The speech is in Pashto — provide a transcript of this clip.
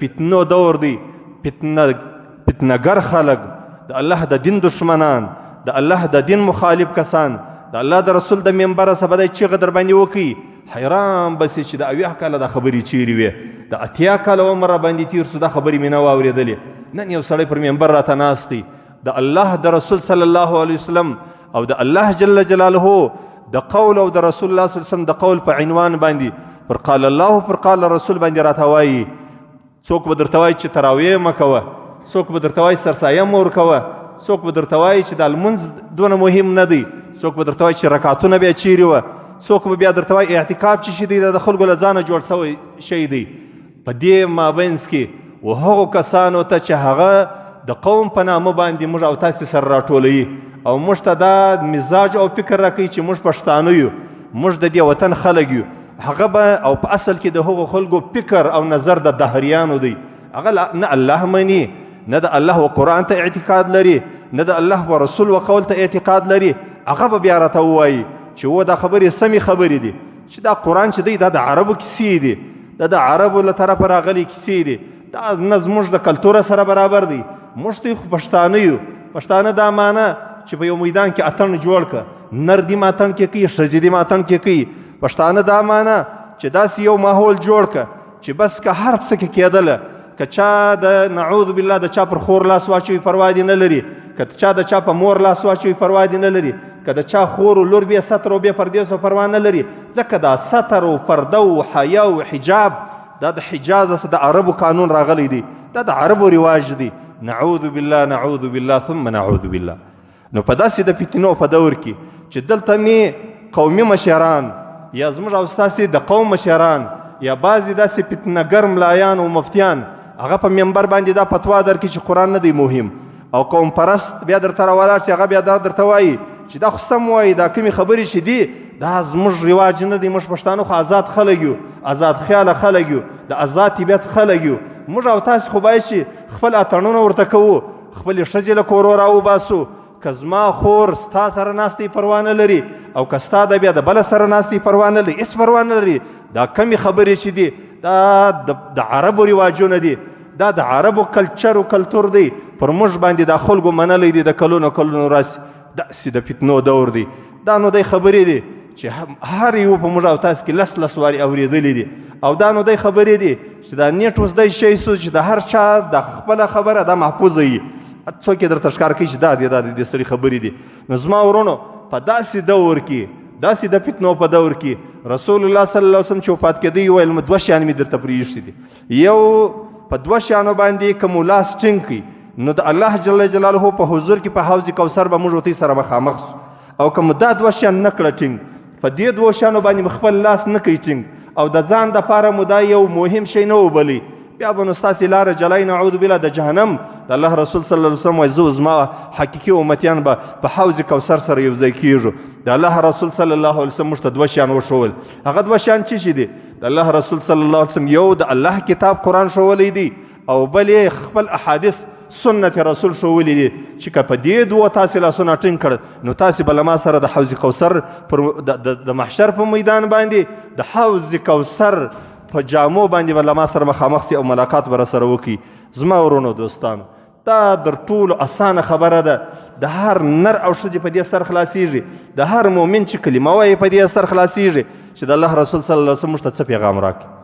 فتنو دور دی، فتنهګر خلک، د الله د دین دشمنان، د الله د دین مخالف کسان، د الله د رسول د منبره څخه به دی چیغه در باندې وکړي. حیران به سي چې د 80 کاله دا خبرې چیرې وې، د 80 کاله عمر را باندې تیر سو، دا خبرې مې نه واورېدلې. نن یو سړی پر منبر راته ناست دی، د الله د رسول صلی الله علیه وسلم او د الله جل جلاله د قول او د رسول الله صلی الله علیه وسلم د قول په عنوان باندې پر قال الله پر قال رسول باندې راته وایي. څوک به درته وایي چې تراویح مه کوه، څوک به درته وایي سرسایه مه ورکوه، څوک به درته وایي چې د لمونځ دونه مهم نه دی، څوک به درته وایي چې رکعتونه بیا چیرې وه، څوک به بیا درته وایي اعتکاف چې شي دی د خلکو له ځانه جوړ سوی شی دی. په دې مابینځ کې و هغو کسانو ته چې هغه د قوم په نامه باندې موږ او تاسې سره راټولوي او موږ ته دا مزاج او فکر راکوي چې موږ پښتانه یو، موږ د دې وطن خلک یو. هغه به او په اصل کې د هغو خلکو فکر او نظر د دهریانو دی. هغه نه الله مني، نه د الله و قرآن ته اعتقاد لري، نه د الله و رسول و قول ته اعتقاد لري. هغه به بیا راته ووایي چې و دا خبرې سمې خبرې دي، چې دا قرآن چې دی دا د عربو کیسې دي، دا د عربو له طرفه راغلي کیسې دي، دا نه زموږ د کلتوره سره برابر دی. موږ ته خو پښتانه یو. پښتانه دا معنی چې په یو میدان کې اتڼ جوړ کړه، نر دې اتڼ کې کوي، ښځې دې اتڼ کې کوي. پښتانه دا معنی چې داسې یو ماحول جوړ کړه چې بس که هر څه کې کېدله، که چا د نعوذ بالله د چا پر خور لاس واچوي پروا دې نه لري، که چا د چا په مور لاس واچوي پروا دې نه لري، که د چا خور و لور بیا ستر او بیا پردې سو پروا نه لري. ځکه دا ستر او پرده او حیا او حجاب دا د حجاز د عربو قانون راغلی دی، دا د عربو رواج دی. نعوذ بالله نعوذ بالله ثم نعوذ بالله. نو په داسې د فتنو په دور کې چې دلته مې قومي مشران یا زموږ او ستاسې د قوم مشران یا بعضې داسې فتنهګر ملایان او مفتیان هغه په منبر باندې دا فتوا درکړي چې قرآن نه دی مهم، او قوم پرست بیا درته راولاړ شي هغه بیا دا درته وایي چې دا خو سم وایي، دا کومې خبرې چې دي دا زموږ رواج نه دی، موږ پښتانه خو آزاد خلک یو، آزاد خیاله خلک یو، د آزاد طبیعت خلک یو. موږ او تاسې خو باید چې خپل اتڼونه ورته کوو، خپلې ښځې له کورو راوباسو. که زما خور ستا سره ناستې پروا نه لري او که ستا د بیا د بله سره ناستې پروا نه لري، هېڅ پروا نه لري. دا کمې خبرې چې دي دا د عربو رواجونه دي، دا د عربو کلچر او کلتور دی، پر موږ باندې دا خلکو منلی دی د کلونو کلونو راسي. داسې د فتنو دور دی. دا نو دی خبرې دي چې هر یو په موږ او تاسو کې لس وارې اورېدلې دي، او دا نو دی خبرې دي چې دا نیټ اوس دی شی سو چې د هر چا د خپله خبره دا محفوظه وي، څوک یې درته ښکار کوي چې دا دی دا د سړي خبرې دي. نو زما ورونو په داسې دور کې، داسې د فتنو په دور کې رسول الله صلی الله علیه وسلم چې وفات کېدی ویل دوه شیان مې درته پرېښتي دي. یو په دوه شیانو باندې که مو لاس ټینګ کړي نو د الله جل جلاله په حضور کې په حوض کوثر به موږ ورته سره مخامخ سو، او که مو دا دوه شیان نه کړه ټینګ، په دې دوه شیانو باندې مو خپل لاس نه کوي ټینګ او د ځان دپاره مو دا یو مهم شی نه وبلي، بیا به نو ستاسې لاره جلای نعوذ بالله د جهنم. د الله رسول صلی الله علیه وسلم وایي زه زما حقیقي امتیان به په حوض کوثر سره یو ځای کېږو. د الله رسول صلی الله علیه وسلم موږ ته دوه شیان وښول. هغه دوه شیان څه شي دي؟ د الله رسول صلی الله علیه وسلم یو د الله کتاب قرآن ښوولی دی، او بل یې خپل احادیث سنت رسول ښوولي دي چې که په دې دوه تاسې لاسونه ټینګ کړ نو تاسې به له ما سره د حوض کوثر د محشر په میدان باندې د حوض کوثر په جامو باندې به له ما سره مخامخ سي او ملاقات به راسره وکړي. زما ورونو دوستانو، دا در ټولو اسانه خبره ده. د هر نر او ښځې په دې سر خلاصیږي، د هر مؤمن چې کلمه وایي په دې سر خلاصیږي چې د الله رسول صلی الله علیه وسلم موږ ته څه پیغام راکړي.